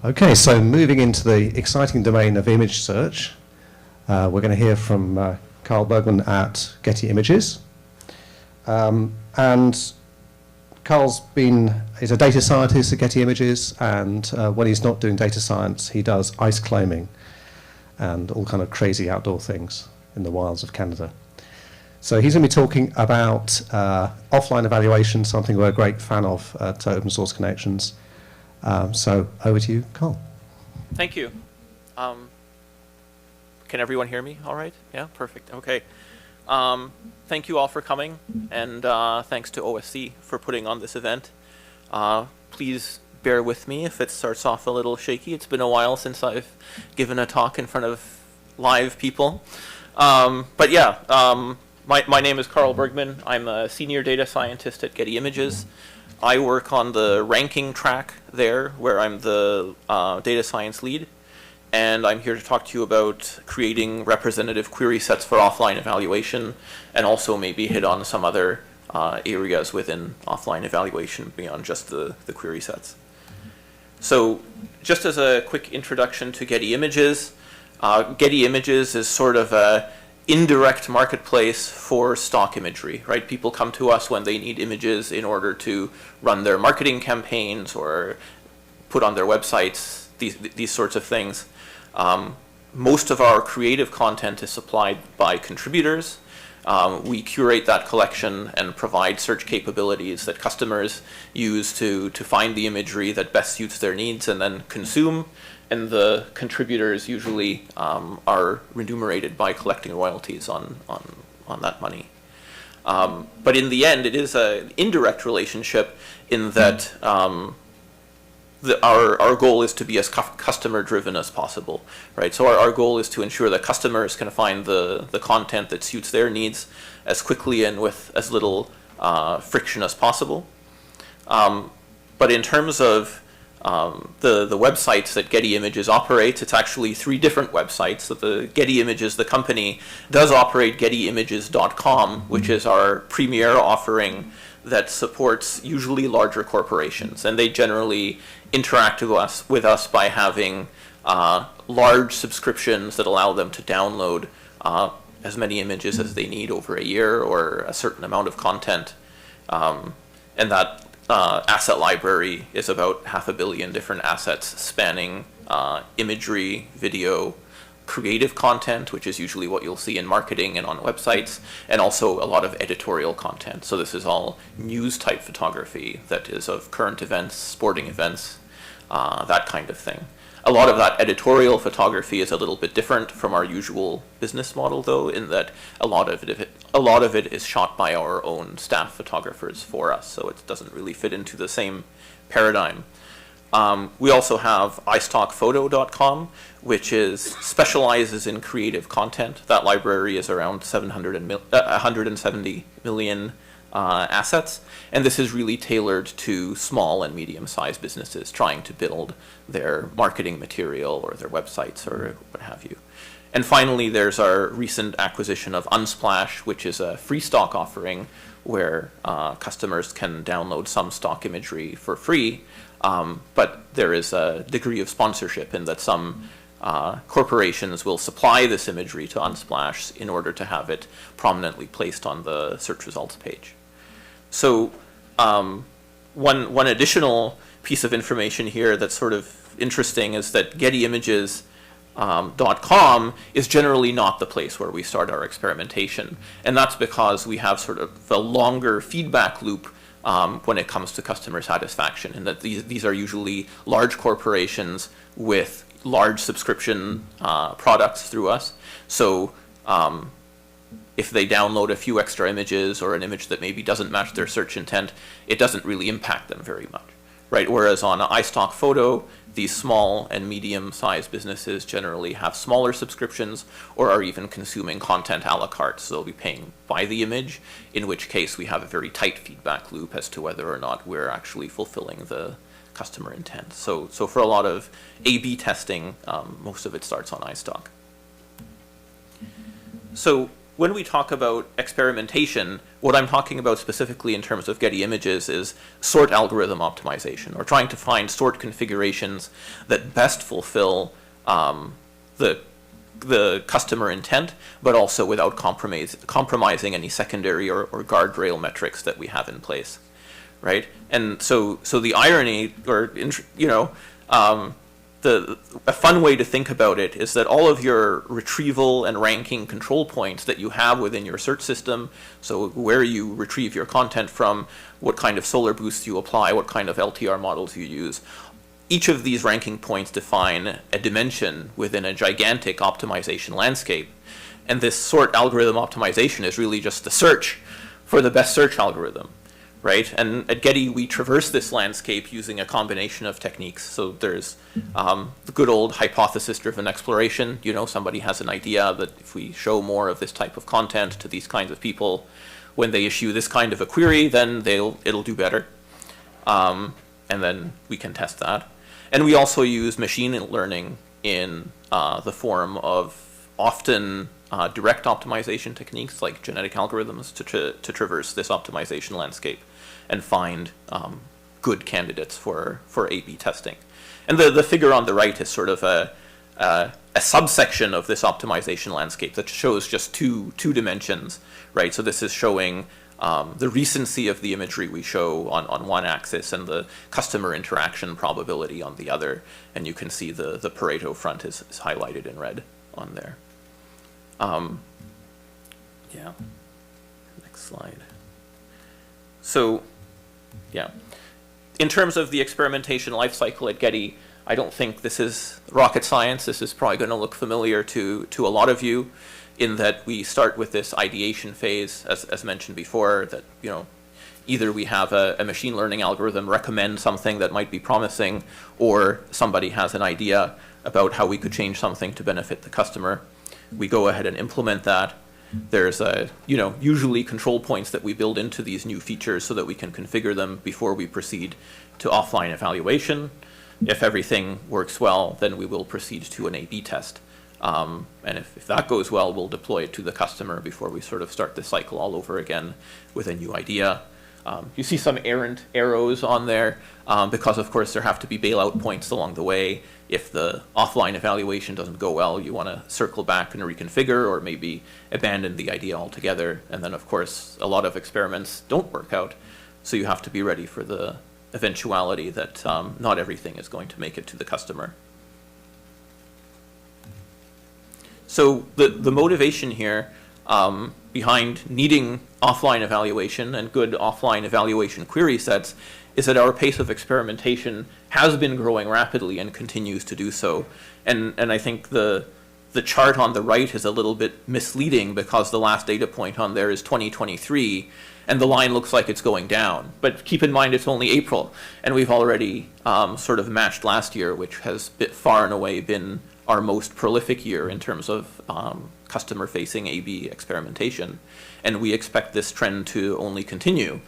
Okay, so moving into the exciting domain of image search, we're going to hear from Karel Bergmann at Getty Images. And he's a data scientist at Getty Images, and when he's not doing data science, he does ice climbing and all kind of crazy outdoor things in the wilds of Canada. So he's going to be talking about offline evaluation, something we're a great fan of at Open Source Connections. So over to you, Karel. Thank you. Can everyone hear me all right? Yeah, perfect. Okay. Thank you all for coming, and thanks to OSC for putting on this event. Please bear with me if it starts off a little shaky. It's been a while since I've given a talk in front of live people. But yeah, my name is Karel Bergmann. I'm a senior data scientist at Getty Images. I work on the ranking track there, where I'm the data science lead. And I'm here to talk to you about creating representative query sets for offline evaluation, and also maybe hit on some other areas within offline evaluation beyond just the query sets. So just as a quick introduction to Getty Images, Getty Images is sort of a indirect marketplace for stock imagery, right? People come to us when they need images in order to run their marketing campaigns or put on their websites, these sorts of things. Most of our creative content is supplied by contributors. We curate that collection and provide search capabilities that customers use to find the imagery that best suits their needs and then consume. And the contributors usually are remunerated by collecting royalties on that money. But in the end, it is an indirect relationship in that our goal is to be as customer-driven as possible, right? So our goal is to ensure that customers can find the content that suits their needs as quickly and with as little friction as possible. But in terms of the websites that Getty Images operates, it's actually 3 different websites. So the Getty Images, the company, does operate gettyimages.com, which is our premier offering that supports usually larger corporations, and they generally interact with us by having large subscriptions that allow them to download as many images as they need over a year or a certain amount of content. And that asset library is about 500 million different assets spanning imagery, video, creative content, which is usually what you'll see in marketing and on websites, and also a lot of editorial content. So this is all news-type photography that is of current events, sporting events, that kind of thing. A lot of that editorial photography is a little bit different from our usual business model, though, in that a lot of it is shot by our own staff photographers for us, so it doesn't really fit into the same paradigm. We also have iStockPhoto.com, which specializes in creative content. That library is around 170 million assets, and this is really tailored to small and medium-sized businesses trying to build their marketing material or their websites or what have you. And finally, there's our recent acquisition of Unsplash, which is a free stock offering where customers can download some stock imagery for free, but there is a degree of sponsorship in that some corporations will supply this imagery to Unsplash in order to have it prominently placed on the search results page. So one additional piece of information here that's sort of interesting is that gettyimages.com is generally not the place where we start our experimentation. And that's because we have sort of a longer feedback loop when it comes to customer satisfaction, and that these are usually large corporations with large subscription products through us. So if they download a few extra images or an image that maybe doesn't match their search intent, it doesn't really impact them very much, right? Whereas on iStockPhoto, these small and medium-sized businesses generally have smaller subscriptions or are even consuming content a la carte, so they'll be paying by the image, in which case we have a very tight feedback loop as to whether or not we're actually fulfilling the customer intent. So for a lot of A/B testing, most of it starts on iStock. So when we talk about experimentation, what I'm talking about specifically in terms of Getty Images is sort algorithm optimization, or trying to find sort configurations that best fulfill the customer intent, but also without compromising any secondary or guardrail metrics that we have in place, right? And so the irony, or a fun way to think about it is that all of your retrieval and ranking control points that you have within your search system, so where you retrieve your content from, what kind of solar boosts you apply, what kind of LTR models you use, each of these ranking points define a dimension within a gigantic optimization landscape. And this sort algorithm optimization is really just the search for the best search algorithm, right? And at Getty, we traverse this landscape using a combination of techniques. So there's the good old hypothesis-driven exploration. Somebody has an idea that if we show more of this type of content to these kinds of people, when they issue this kind of a query, then it'll do better. And then we can test that. And we also use machine learning in the form of often direct optimization techniques like genetic algorithms to traverse this optimization landscape and find good candidates for A/B testing. And the figure on the right is sort of a subsection of this optimization landscape that shows just two dimensions, right? So this is showing the recency of the imagery we show on one axis and the customer interaction probability on the other. And you can see the Pareto front is highlighted in red on there. Yeah, next slide. So, yeah, in terms of the experimentation lifecycle at Getty, I don't think this is rocket science. This is probably going to look familiar to a lot of you, in that we start with this ideation phase, as mentioned before, that either we have a machine learning algorithm recommend something that might be promising, or somebody has an idea about how we could change something to benefit the customer. We go ahead and implement that. There's usually control points that we build into these new features so that we can configure them before we proceed to offline evaluation. If everything works well, then we will proceed to an A/B test. And if that goes well, we'll deploy it to the customer before we sort of start the cycle all over again with a new idea. You see some errant arrows on there because, of course, there have to be bailout points along the way. If the offline evaluation doesn't go well, you want to circle back and reconfigure, or maybe abandon the idea altogether. And then, of course, a lot of experiments don't work out, so you have to be ready for the eventuality that not everything is going to make it to the customer. So the motivation here behind needing offline evaluation and good offline evaluation query sets is that our pace of experimentation has been growing rapidly and continues to do so. And I think the chart on the right is a little bit misleading because the last data point on there is 2023, and the line looks like it's going down. But keep in mind it's only April, and we've already sort of matched last year, which has far and away been our most prolific year in terms of customer-facing A/B experimentation. And we expect this trend to only continue.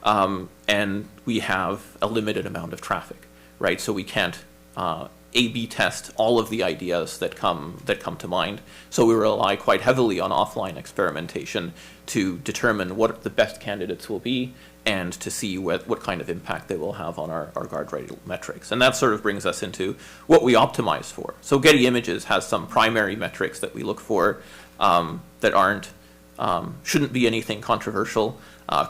And we have a limited amount of traffic, right? So we can't A/B test all of the ideas that come to mind. So we rely quite heavily on offline experimentation to determine what the best candidates will be and to see what kind of impact they will have on our guardrail metrics. And that sort of brings us into what we optimize for. So Getty Images has some primary metrics that we look for that shouldn't be anything controversial.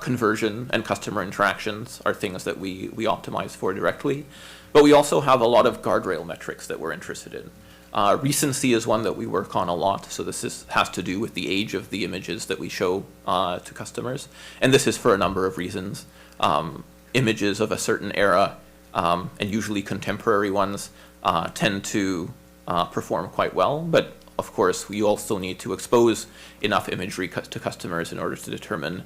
Conversion and customer interactions are things that we optimize for directly. But we also have a lot of guardrail metrics that we're interested in. Recency is one that we work on a lot, so this has to do with the age of the images that we show to customers. And this is for a number of reasons. Images of a certain era, and usually contemporary ones, tend to perform quite well, but of course we also need to expose enough imagery to customers in order to determine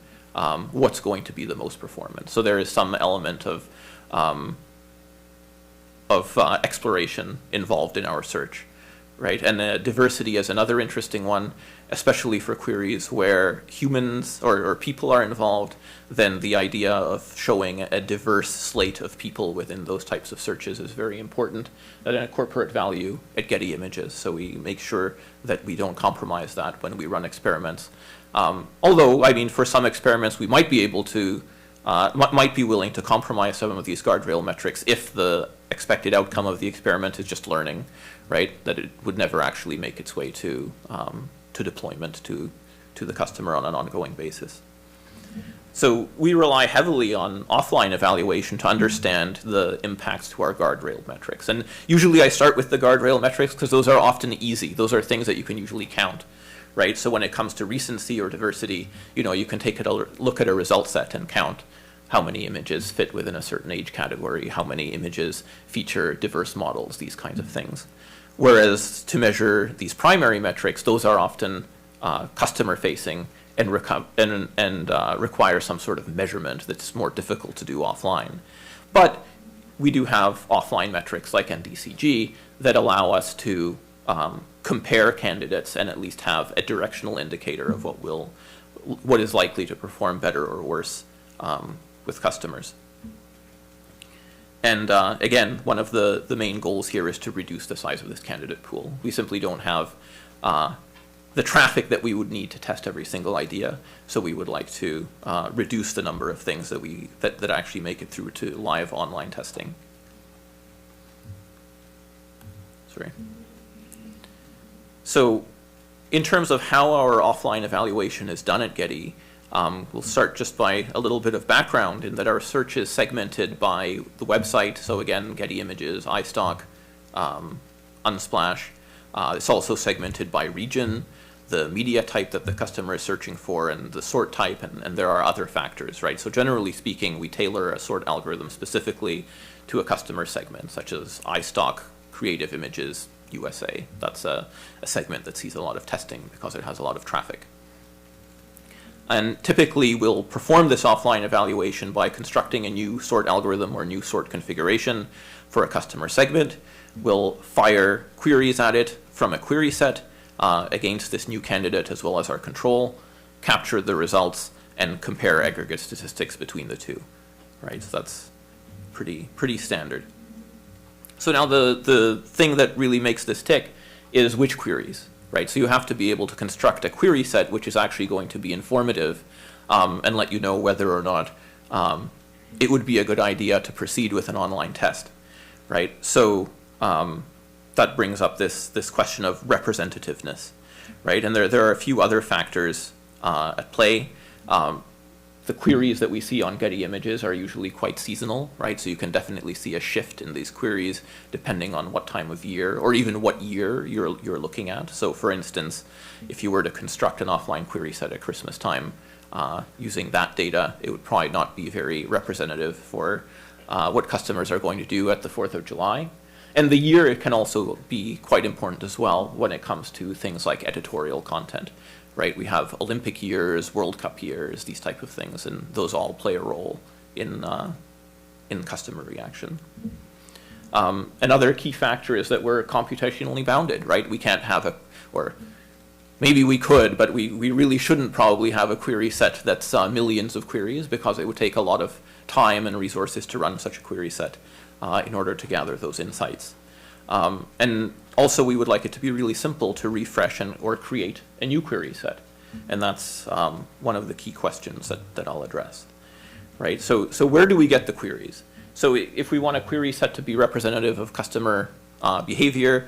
what's going to be the most performant. So there is some element of exploration involved in our search, right? And diversity is another interesting one, especially for queries where humans or people are involved. Then the idea of showing a diverse slate of people within those types of searches is very important, and a corporate value at Getty Images. So we make sure that we don't compromise that when we run experiments. Although, I mean, for some experiments, we might be able to, might be willing to compromise some of these guardrail metrics if the expected outcome of the experiment is just learning, right? That it would never actually make its way to deployment to the customer on an ongoing basis. So we rely heavily on offline evaluation to understand the impacts to our guardrail metrics. And usually I start with the guardrail metrics because those are often easy. Those are things that you can usually count, right? So when it comes to recency or diversity, you can take a look at a result set and count how many images fit within a certain age category, how many images feature diverse models, these kinds of things. Whereas to measure these primary metrics, those are often customer-facing and require some sort of measurement that's more difficult to do offline. But we do have offline metrics like NDCG that allow us to compare candidates and at least have a directional indicator of what is likely to perform better or worse with customers. And again, one of the main goals here is to reduce the size of this candidate pool. We simply don't have the traffic that we would need to test every single idea, so we would like to reduce the number of things that actually make it through to live online testing. Sorry. So in terms of how our offline evaluation is done at Getty, we'll start just by a little bit of background in that our search is segmented by the website. So again, Getty Images, iStock, Unsplash. It's also segmented by region, the media type that the customer is searching for, and the sort type, and there are other factors, right? So generally speaking, we tailor a sort algorithm specifically to a customer segment, such as iStock, Creative Images, USA. That's a segment that sees a lot of testing because it has a lot of traffic. And typically, we'll perform this offline evaluation by constructing a new sort algorithm or new sort configuration for a customer segment. We'll fire queries at it from a query set against this new candidate as well as our control, capture the results, and compare aggregate statistics between the two. Right, so that's pretty standard. So now the thing that really makes this tick is which queries. Right, so you have to be able to construct a query set which is actually going to be informative and let you know whether or not it would be a good idea to proceed with an online test. Right, so that brings up this question of representativeness. Right, and there are a few other factors at play. The queries that we see on Getty Images are usually quite seasonal, right? So you can definitely see a shift in these queries depending on what time of year or even what year you're looking at. So for instance, if you were to construct an offline query set at Christmas time using that data, it would probably not be very representative for what customers are going to do at the 4th of July. And the year, it can also be quite important as well when it comes to things like editorial content. Right, we have Olympic years, World Cup years, these type of things, and those all play a role in customer reaction. Another key factor is that we're computationally bounded, right? We can't have or maybe we could, but we really shouldn't probably have a query set that's millions of queries because it would take a lot of time and resources to run such a query set in order to gather those insights. And also, we would like it to be really simple to refresh or create a new query set. And that's one of the key questions that I'll address. Right? So where do we get the queries? So if we want a query set to be representative of customer behavior,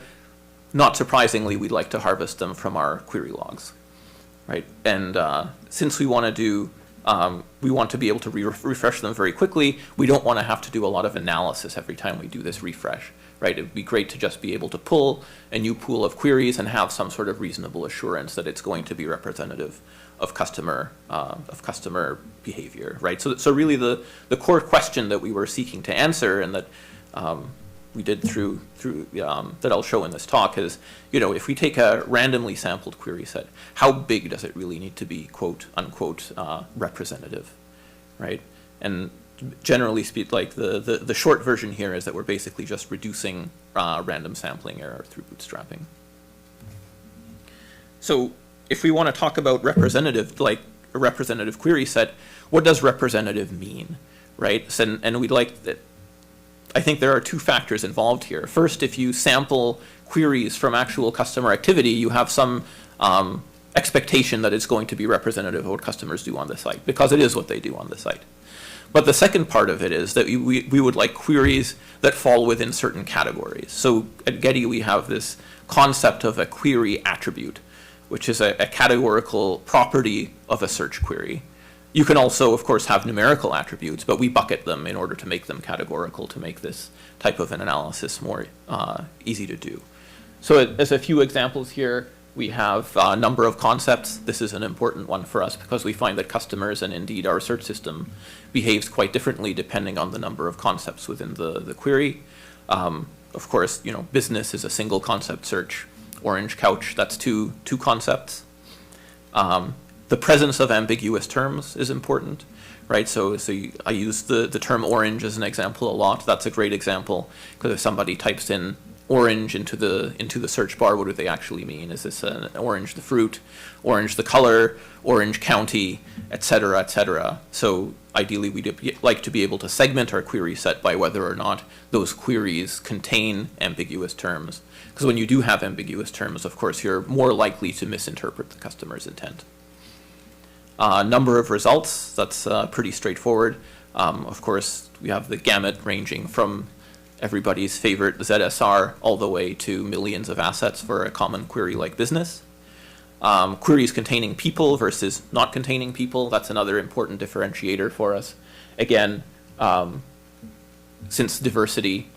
not surprisingly, we'd like to harvest them from our query logs. Right? And since we want to be able to refresh them very quickly, we don't want to have to do a lot of analysis every time we do this refresh. Right, it would be great to just be able to pull a new pool of queries and have some sort of reasonable assurance that it's going to be representative of customer behavior. Right, so really the core question that we were seeking to answer and that we did through that I'll show in this talk is, if we take a randomly sampled query set, how big does it really need to be, quote unquote, representative, right? And generally speak, like the short version here is that we're basically just reducing random sampling error through bootstrapping. So if we want to talk about representative, like a representative query set, what does representative mean, right? So, and we'd like that. I think there are two factors involved here. First, if you sample queries from actual customer activity, you have some expectation that it's going to be representative of what customers do on the site, because it is what they do on the site. But the second part of it is that we would like queries that fall within certain categories. So at Getty, we have this concept of a query attribute, which is a categorical property of a search query. You can also, of course, have numerical attributes, but we bucket them in order to make them categorical to make this type of an analysis more easy to do. So as a few examples here, we have a number of concepts. This is an important one for us because we find that customers and indeed our search system behaves quite differently depending on the number of concepts within the query. Of course, business is a single concept search. Orange couch, that's two concepts. The presence of ambiguous terms is important, right? So I use the term orange as an example a lot. That's a great example because if somebody types in orange into the search bar, what do they actually mean? Is this an orange the fruit, orange the color, orange county, et cetera, et cetera? So ideally, we'd like to be able to segment our query set by whether or not those queries contain ambiguous terms. Because when you do have ambiguous terms, of course, you're more likely to misinterpret the customer's intent. Number of results, that's pretty straightforward. Of course, we have the gamut ranging from everybody's favorite ZSR all the way to millions of assets for a common query like business. Queries containing people versus not containing people, that's another important differentiator for us. Again, since diversity,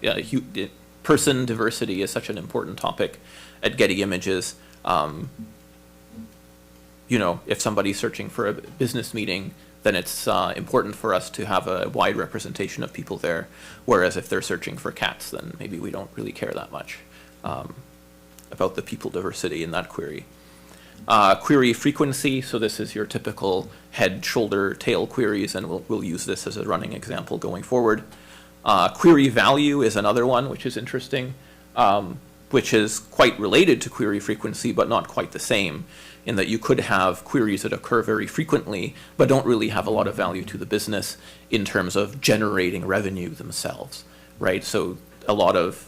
person diversity is such an important topic at Getty Images, if somebody's searching for a business meeting, then it's important for us to have a wide representation of people there. Whereas if they're searching for cats, then maybe we don't really care that much about the people diversity in that query. Query frequency, so this is your typical head, shoulder, tail queries, and we'll use this as a running example going forward. Query value is another one, which is interesting, which is quite related to query frequency, but not quite the same, in that you could have queries that occur very frequently, but don't really have a lot of value to the business in terms of generating revenue themselves, right? So a lot of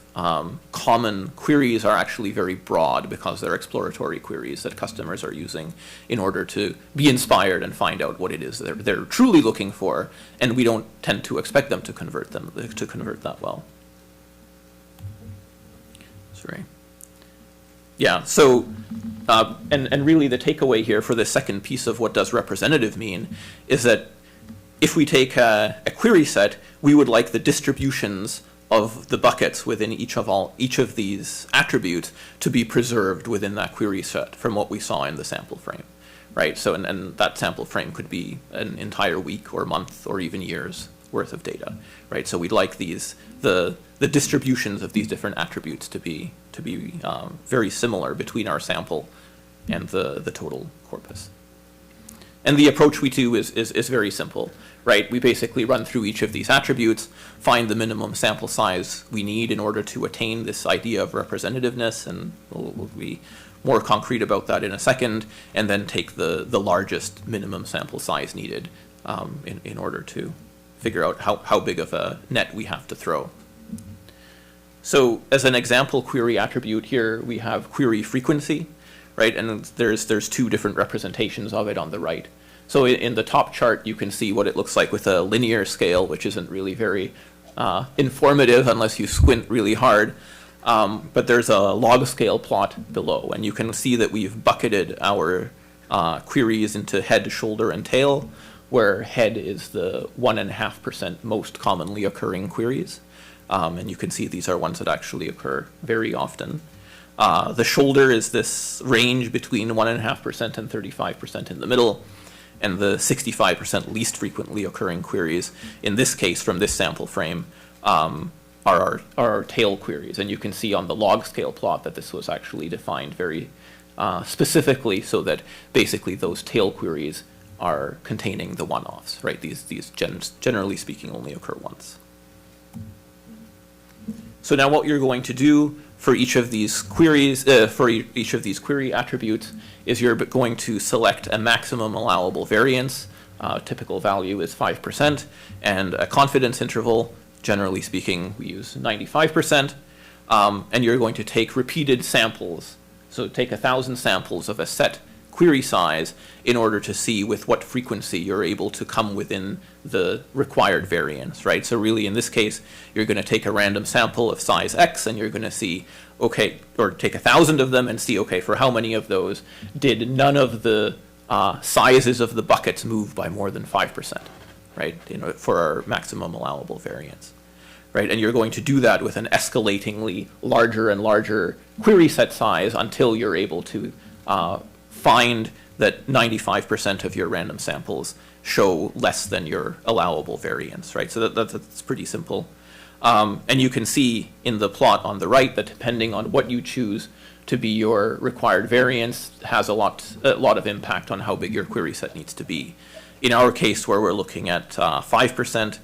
common queries are actually very broad because they're exploratory queries that customers are using in order to be inspired and find out what it is they're truly looking for, and we don't tend to expect them to convert that well. Sorry. Yeah, so, and really the takeaway here for the second piece of what does representative mean is that if we take a query set, we would like the distributions of the buckets within each of these attributes to be preserved within that query set from what we saw in the sample frame, right? So, and that sample frame could be an entire week or month or even years worth of data, right? So we'd like the distributions of these different attributes to be very similar between our sample and the total corpus. And the approach we do is very simple, right? We basically run through each of these attributes, find the minimum sample size we need in order to attain this idea of representativeness, and we'll be more concrete about that in a second, and then take the largest minimum sample size needed in order to figure out how big of a net we have to throw. So as an example query attribute here, we have query frequency, right? And there's two different representations of it on the right. So in the top chart, you can see what it looks like with a linear scale, which isn't really very informative unless you squint really hard. But there's a log scale plot below, and you can see that we've bucketed our queries into head, shoulder, and tail, where head is the 1.5% most commonly occurring queries. And you can see these are ones that actually occur very often. The shoulder is this range between 1.5% and 35% in the middle, and the 65% least frequently occurring queries, in this case from this sample frame, are our tail queries. And you can see on the log scale plot that this was actually defined very specifically so that basically those tail queries are containing the one-offs, right? These generally speaking only occur once. So now what you're going to do for each of these queries, each of these query attributes, is you're going to select a maximum allowable variance. Typical value is 5%, and a confidence interval, generally speaking, we use 95%, and you're going to take repeated samples. So take 1,000 samples of a set query size in order to see with what frequency you're able to come within the required variance, right? So really, in this case, you're going to take a random sample of size X, and you're going to see, okay, or take 1,000 of them and see, okay, for how many of those did none of the sizes of the buckets move by more than 5%, right? For our maximum allowable variance, right? And you're going to do that with an escalatingly larger and larger query set size until you're able to find that 95% of your random samples show less than your allowable variance, right? So that's pretty simple. And you can see in the plot on the right that depending on what you choose to be your required variance has a lot of impact on how big your query set needs to be. In our case, where we're looking at 5%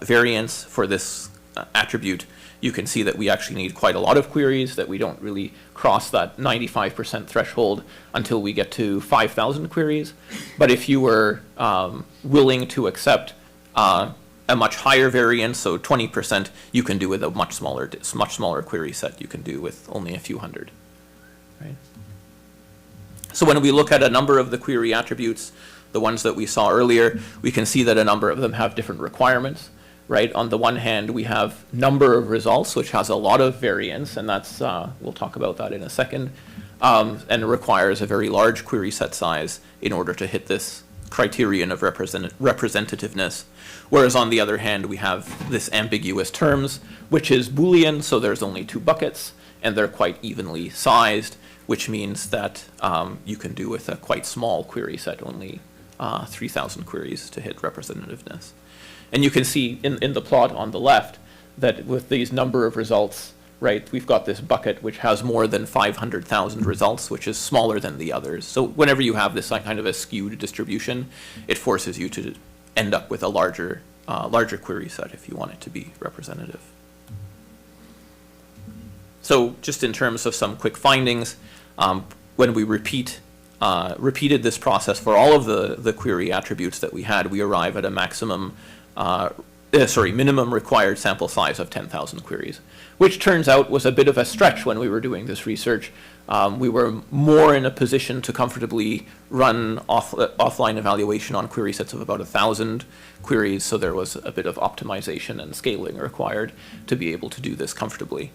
variance for this attribute, you can see that we actually need quite a lot of queries, that we don't really cross that 95% threshold until we get to 5,000 queries. But if you were willing to accept a much higher variance, so 20%, you can do with a much smaller query set. You can do with only a few hundred, right? So when we look at a number of the query attributes, the ones that we saw earlier, we can see that a number of them have different requirements, right? On the one hand, we have number of results, which has a lot of variance, and that's, we'll talk about that in a second, and requires a very large query set size in order to hit this criterion of representativeness. Whereas on the other hand, we have this ambiguous terms, which is Boolean, so there's only 2 buckets, and they're quite evenly sized, which means that you can do with a quite small query set, only 3,000 queries to hit representativeness. And you can see in the plot on the left that with these number of results, right, we've got this bucket which has more than 500,000 results, which is smaller than the others. So whenever you have this kind of a skewed distribution, it forces you to end up with a larger query set if you want it to be representative. So just in terms of some quick findings, when we repeated this process for all of the query attributes that we had, we arrive at a minimum required sample size of 10,000 queries, which turns out was a bit of a stretch when we were doing this research. We were more in a position to comfortably run offline evaluation on query sets of about 1,000 queries, so there was a bit of optimization and scaling required to be able to do this comfortably.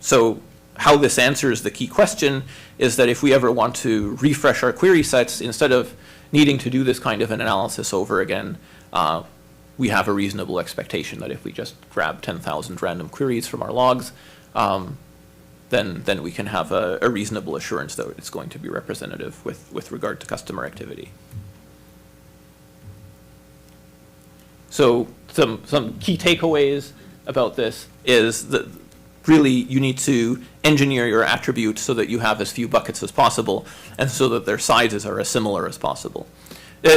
So how this answers the key question is that if we ever want to refresh our query sets, instead of needing to do this kind of an analysis over again, we have a reasonable expectation that if we just grab 10,000 random queries from our logs, then we can have a reasonable assurance that it's going to be representative with regard to customer activity. So some key takeaways about this is that really you need to engineer your attribute so that you have as few buckets as possible, and so that their sizes are as similar as possible. So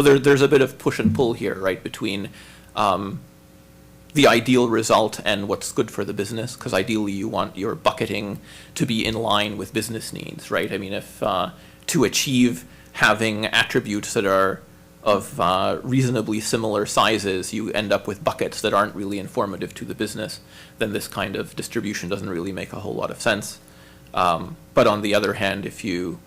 there's a bit of push and pull here, right, between the ideal result and what's good for the business, because ideally you want your bucketing to be in line with business needs, right? I mean, if to achieve having attributes that are of reasonably similar sizes, you end up with buckets that aren't really informative to the business, then this kind of distribution doesn't really make a whole lot of sense. But on the other hand, if you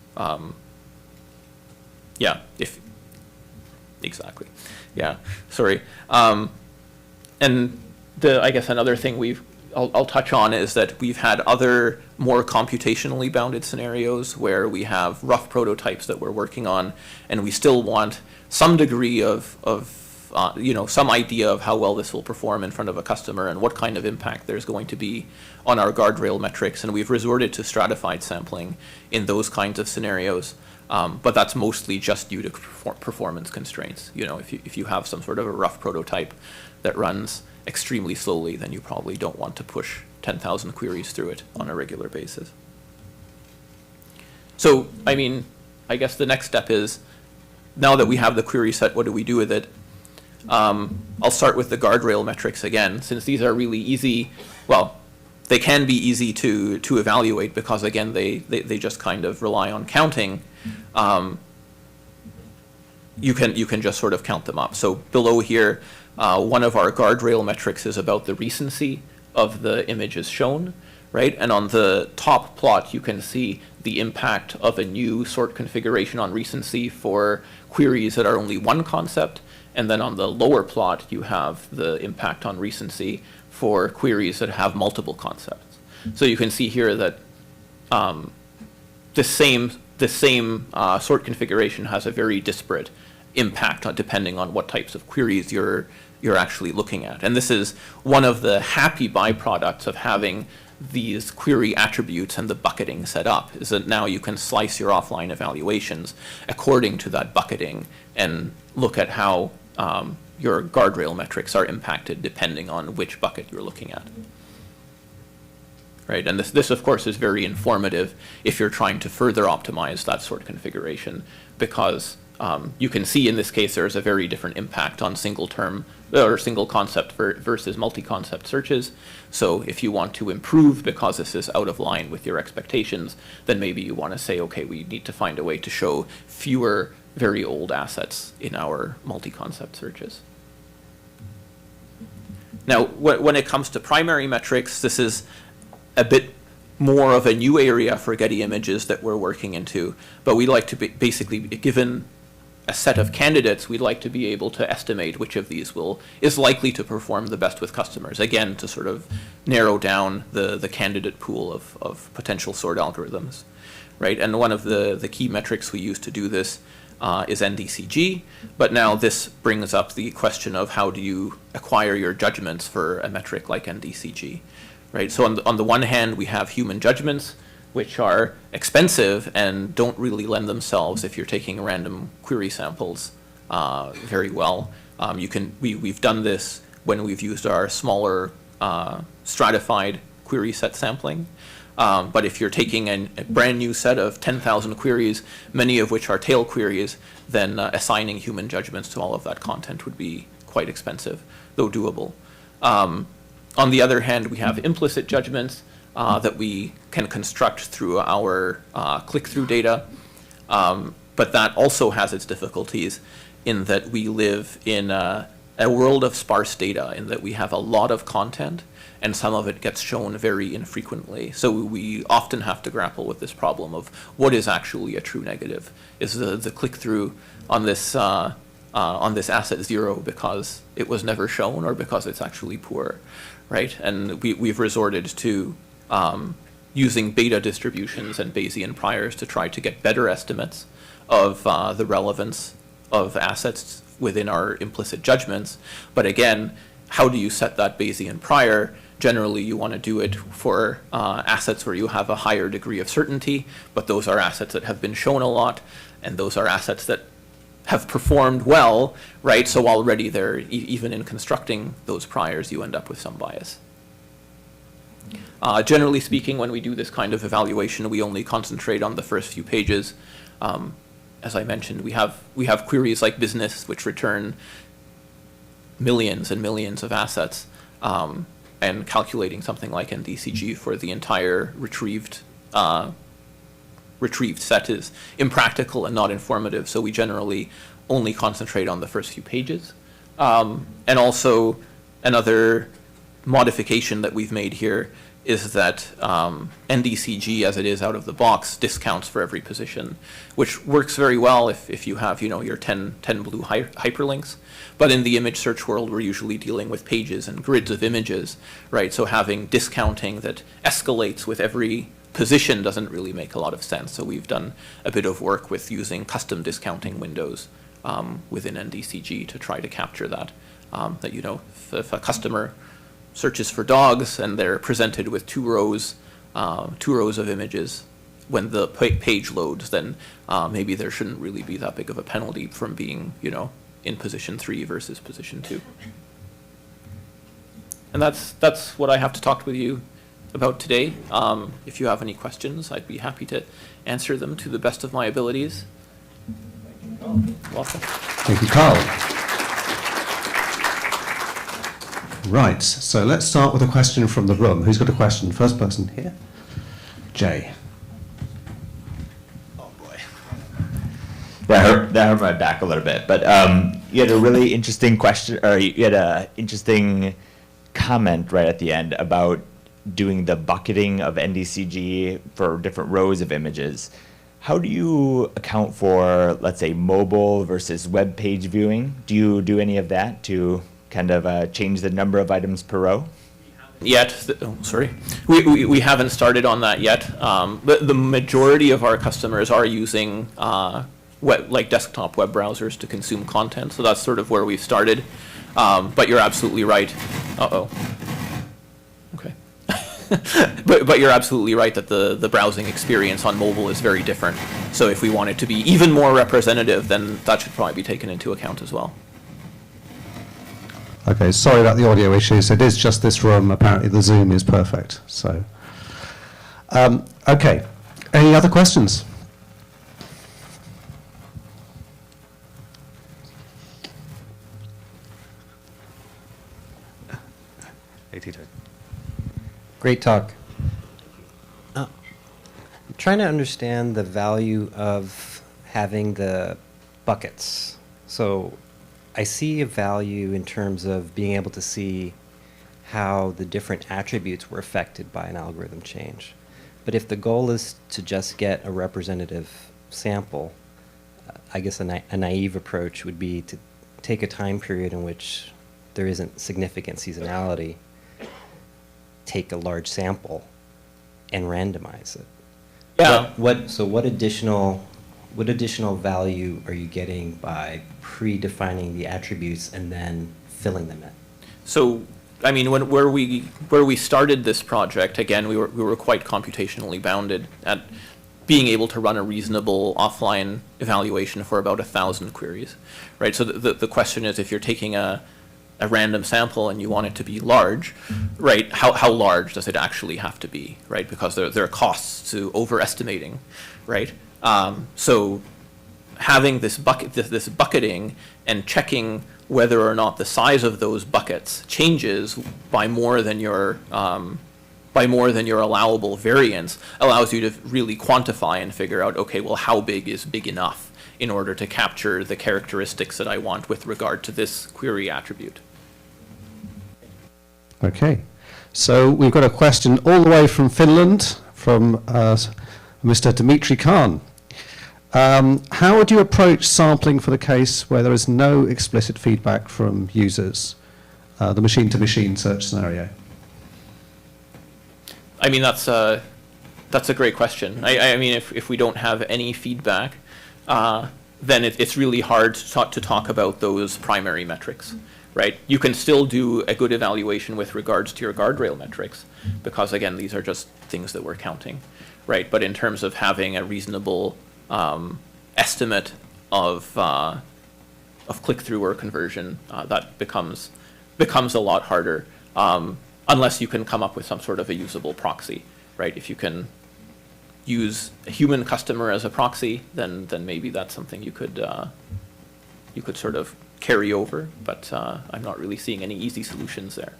and I guess another thing I'll touch on is that we've had other more computationally bounded scenarios where we have rough prototypes that we're working on, and we still want some degree of some idea of how well this will perform in front of a customer and what kind of impact there's going to be on our guardrail metrics, and we've resorted to stratified sampling in those kinds of scenarios. But that's mostly just due to performance constraints. If you have some sort of a rough prototype that runs extremely slowly, then you probably don't want to push 10,000 queries through it on a regular basis. So, I mean, I guess the next step is, now that we have the query set, what do we do with it? I'll start with the guardrail metrics again, since these are really easy. Well, they can be easy to evaluate because, again, they just kind of rely on counting. You can just sort of count them up. So below here, one of our guardrail metrics is about the recency of the images shown, right? And on the top plot, you can see the impact of a new sort configuration on recency for queries that are only one concept. And then on the lower plot, you have the impact on recency for queries that have multiple concepts. So you can see here that the same sort configuration has a very disparate impact depending on what types of queries you're actually looking at. And this is one of the happy byproducts of having these query attributes and the bucketing set up, is that now you can slice your offline evaluations according to that bucketing and look at how your guardrail metrics are impacted depending on which bucket you're looking at. Right, and this of course is very informative if you're trying to further optimize that sort of configuration, because you can see in this case there's a very different impact on single term or single concept versus multi-concept searches. So if you want to improve because this is out of line with your expectations, then maybe you want to say, okay, we need to find a way to show fewer very old assets in our multi-concept searches. Now, when it comes to primary metrics, this is a bit more of a new area for Getty Images that we're working into, but we like to basically, given a set of candidates, we'd like to be able to estimate which of these is likely to perform the best with customers, again, to sort of narrow down the candidate pool of potential sort algorithms, right? And one of the key metrics we use to do this is NDCG, but now this brings up the question of how do you acquire your judgments for a metric like NDCG, right? So on the one hand, we have human judgments, which are expensive and don't really lend themselves if you're taking random query samples very well. We've done this when we've used our smaller stratified query set sampling. But if you're taking a brand new set of 10,000 queries, many of which are tail queries, then assigning human judgments to all of that content would be quite expensive, though doable. On the other hand, we have implicit judgments that we can construct through our click-through data. But that also has its difficulties in that we live in a world of sparse data, in that we have a lot of content and some of it gets shown very infrequently. So we often have to grapple with this problem of what is actually a true negative. Is the click-through on this asset 0 because it was never shown or because it's actually poor, right? And we've resorted to using beta distributions and Bayesian priors to try to get better estimates of the relevance of assets within our implicit judgments. But again, how do you set that Bayesian prior? Generally, you want to do it for assets where you have a higher degree of certainty, but those are assets that have been shown a lot, and those are assets that have performed well, right? So already there, even in constructing those priors, you end up with some bias. Generally speaking, when we do this kind of evaluation, we only concentrate on the first few pages. As I mentioned, we have queries like business, which return millions and millions of assets, and calculating something like NDCG for the entire retrieved set is impractical and not informative. So we generally only concentrate on the first few pages. And also another modification that we've made here is that NDCG, as it is out of the box, discounts for every position, which works very well if you have, your 10 blue hyperlinks. But in the image search world, we're usually dealing with pages and grids of images, right? So having discounting that escalates with every position doesn't really make a lot of sense. So we've done a bit of work with using custom discounting windows within NDCG to try to capture that. If a customer searches for dogs and they're presented with two rows of images, when the page loads, then maybe there shouldn't really be that big of a penalty from being, in position 3 versus position 2. And that's what I have to talk with you about today. If you have any questions, I'd be happy to answer them to the best of my abilities. Welcome. Thank you, Karel. Right, so let's start with a question from the room. Who's got a question? First person here. Jay. Oh boy. That hurt my back a little bit. But you had a really interesting question, or you had an interesting comment right at the end about doing the bucketing of NDCG for different rows of images. How do you account for, let's say, mobile versus web page viewing? Do you do any of that to kind of change the number of items per row? We haven't started on that yet. The majority of our customers are using like desktop web browsers to consume content, so that's sort of where we've started. But you're absolutely right. Okay. but you're absolutely right that the browsing experience on mobile is very different. So if we want it to be even more representative, then that should probably be taken into account as well. Okay, sorry about the audio issues. It is just this room. Apparently the Zoom is perfect. So, okay. Any other questions? Great talk. I'm trying to understand the value of having the buckets. So I see a value in terms of being able to see how the different attributes were affected by an algorithm change. But if the goal is to just get a representative sample, I guess a naive approach would be to take a time period in which there isn't significant seasonality, take a large sample, and randomize it. Yeah. What additional value are you getting by predefining the attributes and then filling them in? So, I mean, where we started this project, again, we were quite computationally bounded at being able to run a reasonable offline evaluation for about 1,000 queries, right? So the question is, if you're taking a random sample and you want it to be large, right? How large does it actually have to be, right? Because there are costs to overestimating, right? So having this bucketing and checking whether or not the size of those buckets changes by more than your allowable variance allows you to really quantify and figure out, okay, well, how big is big enough in order to capture the characteristics that I want with regard to this query attribute. Okay. So we've got a question all the way from Finland, from Mr. Dimitri Khan. How would you approach sampling for the case where there is no explicit feedback from users, the machine-to-machine search scenario? I mean, that's a great question. I mean, if we don't have any feedback, then it's really hard to talk about those primary metrics, right? You can still do a good evaluation with regards to your guardrail metrics, because again, these are just things that we're counting, right? But in terms of having a reasonable estimate of click-through or conversion, that becomes a lot harder, unless you can come up with some sort of a usable proxy, right? If you can use a human customer as a proxy, then maybe that's something you could sort of carry over, but I'm not really seeing any easy solutions there.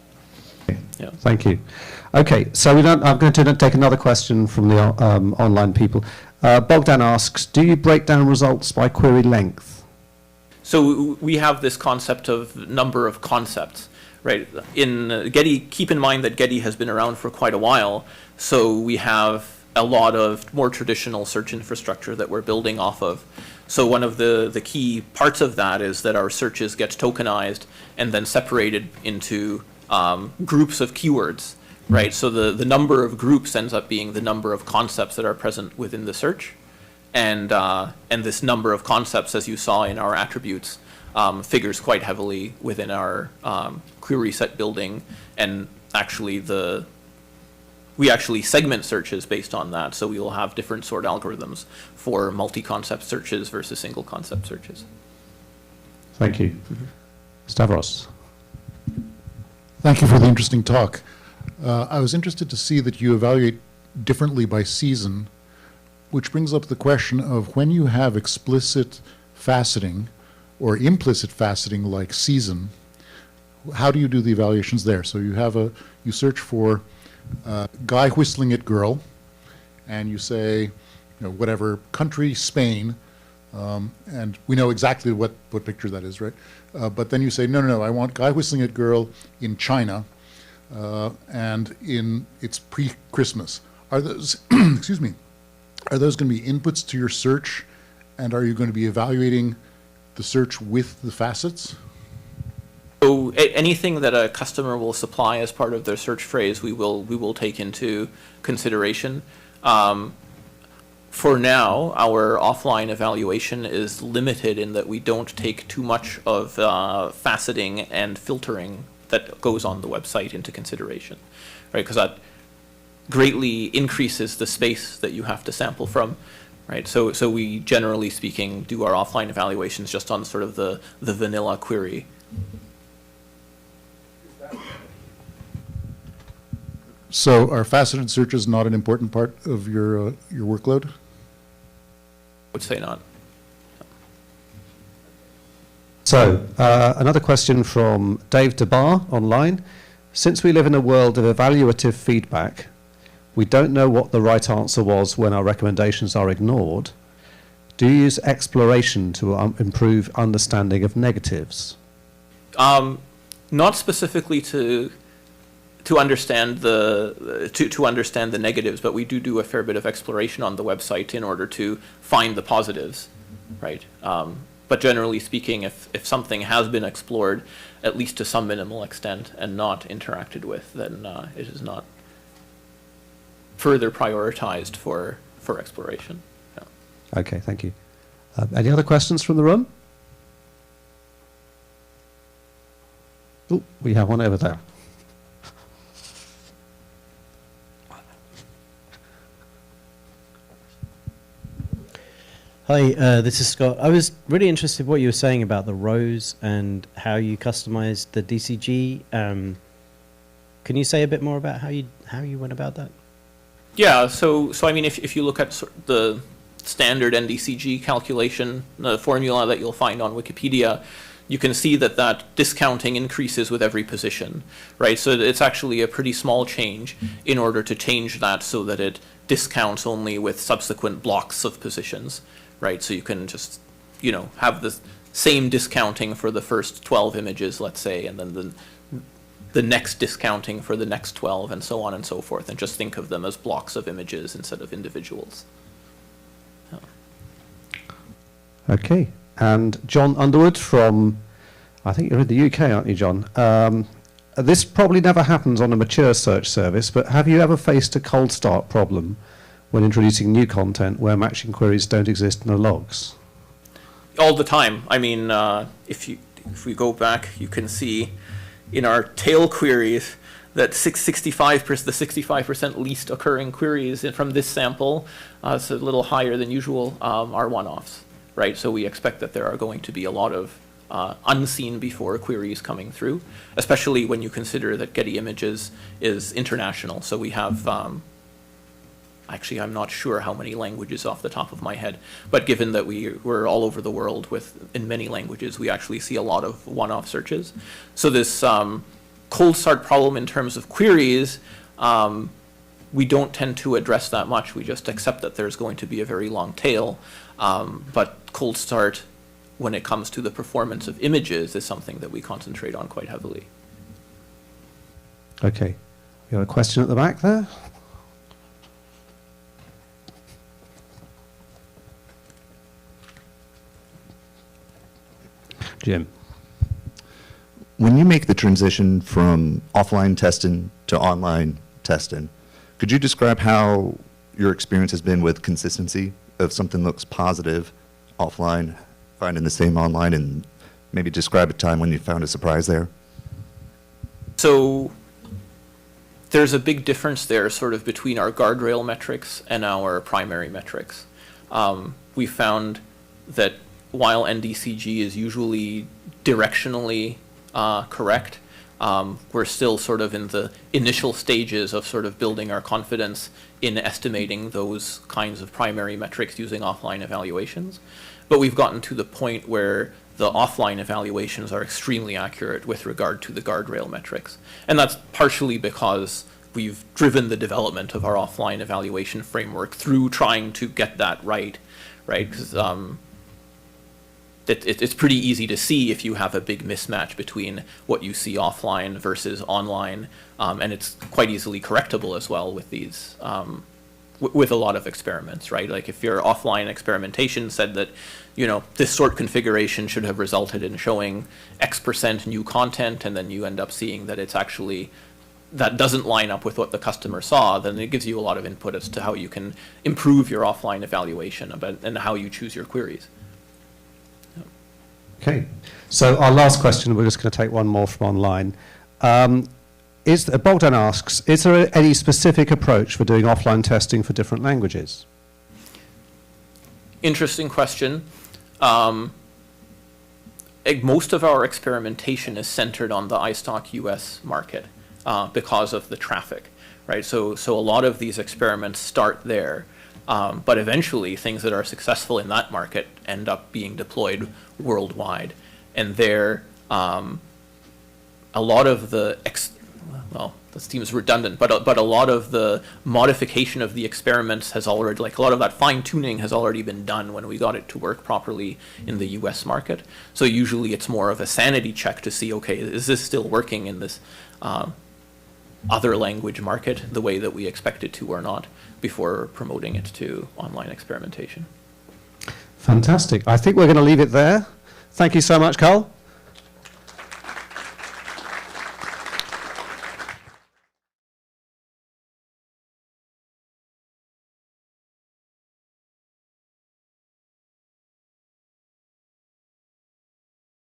Yeah. Thank you. Okay, so I'm going to take another question from the online people. Bogdan asks, do you break down results by query length? So we have this concept of number of concepts, right? In Getty, keep in mind that Getty has been around for quite a while, so we have a lot of more traditional search infrastructure that we're building off of. So one of the key parts of that is that our searches get tokenized and then separated into groups of keywords, right? So the number of groups ends up being the number of concepts that are present within the search. And this number of concepts, as you saw in our attributes, figures quite heavily within our query set building, and actually we actually segment searches based on that, so we will have different sort algorithms for multi-concept searches versus single-concept searches. Thank you. Stavros. Thank you for the interesting talk. I was interested to see that you evaluate differently by season, which brings up the question of when you have explicit faceting or implicit faceting like season, how do you do the evaluations there? So you search for guy whistling at girl, and you say, whatever country, Spain, and we know exactly what picture that is, right? But then you say, no, I want guy whistling at girl in China, and it's pre-Christmas. Are those, excuse me, are those going to be inputs to your search, and are you going to be evaluating the search with the facets? So anything that a customer will supply as part of their search phrase, we will take into consideration. For now, our offline evaluation is limited in that we don't take too much of faceting and filtering that goes on the website into consideration, right? Because that greatly increases the space that you have to sample from, right? So we, generally speaking, do our offline evaluations just on sort of the vanilla query. So are faceted searches not an important part of your workload? Would say not. So, another question from Dave DeBar online. Since we live in a world of evaluative feedback, we don't know what the right answer was when our recommendations are ignored. Do you use exploration to improve understanding of negatives? Not specifically to understand the negatives, but we do a fair bit of exploration on the website in order to find the positives, right? But generally speaking, if something has been explored, at least to some minimal extent, and not interacted with, then it is not further prioritized for exploration. Yeah. Okay, thank you. Any other questions from the room? Oh, we have one over there. Hi, this is Scott. I was really interested in what you were saying about the rows and how you customized the DCG. Can you say a bit more about how you went about that? Yeah, so I mean, if you look at the standard NDCG calculation, the formula that you'll find on Wikipedia, you can see that discounting increases with every position, right? So it's actually a pretty small change in order to change that so that it discounts only with subsequent blocks of positions, right? So you can just, have the same discounting for the first 12 images, let's say, and then the next discounting for the next 12, and so on and so forth, and just think of them as blocks of images instead of individuals. Yeah. Okay. And John Underwood from, I think you're in the UK, aren't you, John? This probably never happens on a mature search service, but have you ever faced a cold start problem when introducing new content where matching queries don't exist in the logs? All the time. I mean, if we go back, you can see in our tail queries that the 65% least occurring queries from this sample, it's a little higher than usual, are one-offs, right? So we expect that there are going to be a lot of unseen before queries coming through, especially when you consider that Getty Images is international. So we have, actually I'm not sure how many languages off the top of my head, but given that we're all over the world in many languages, we actually see a lot of one-off searches. So this cold start problem in terms of queries, we don't tend to address that much. We just accept that there's going to be a very long tail, but cold start, when it comes to the performance of images, is something that we concentrate on quite heavily. Okay. We got a question at the back there. Jim. When you make the transition from offline testing to online testing, could you describe how your experience has been with consistency of something looks positive offline, finding the same online, and maybe describe a time when you found a surprise there? So there's a big difference there sort of between our guardrail metrics and our primary metrics. We found that while NDCG is usually directionally correct, we're still sort of in the initial stages of sort of building our confidence in estimating those kinds of primary metrics using offline evaluations. but we've gotten to the point where the offline evaluations are extremely accurate with regard to the guardrail metrics. And that's partially because we've driven the development of our offline evaluation framework through trying to get that right? Because it's pretty easy to see if you have a big mismatch between what you see offline versus online, and it's quite easily correctable as well with these, with a lot of experiments, right? Like if your offline experimentation said that, this sort configuration should have resulted in showing X% new content, and then you end up seeing that it's actually, that doesn't line up with what the customer saw, then it gives you a lot of input as to how you can improve your offline evaluation and how you choose your queries. Okay, so our last question, we're just going to take one more from online. Bogdan asks, is there any specific approach for doing offline testing for different languages? Interesting question. Most of our experimentation is centered on the iStock US market because of the traffic, right? So a lot of these experiments start there. But eventually, things that are successful in that market end up being deployed worldwide. And there, a lot of the, that seems redundant, but a lot of the modification of the experiments has already, like a lot of that fine-tuning has already been done when we got it to work properly in the US market. So usually it's more of a sanity check to see, okay, is this still working in this other language market the way that we expect it to or not, before promoting it to online experimentation. Fantastic. I think we're going to leave it there. Thank you so much, Karel.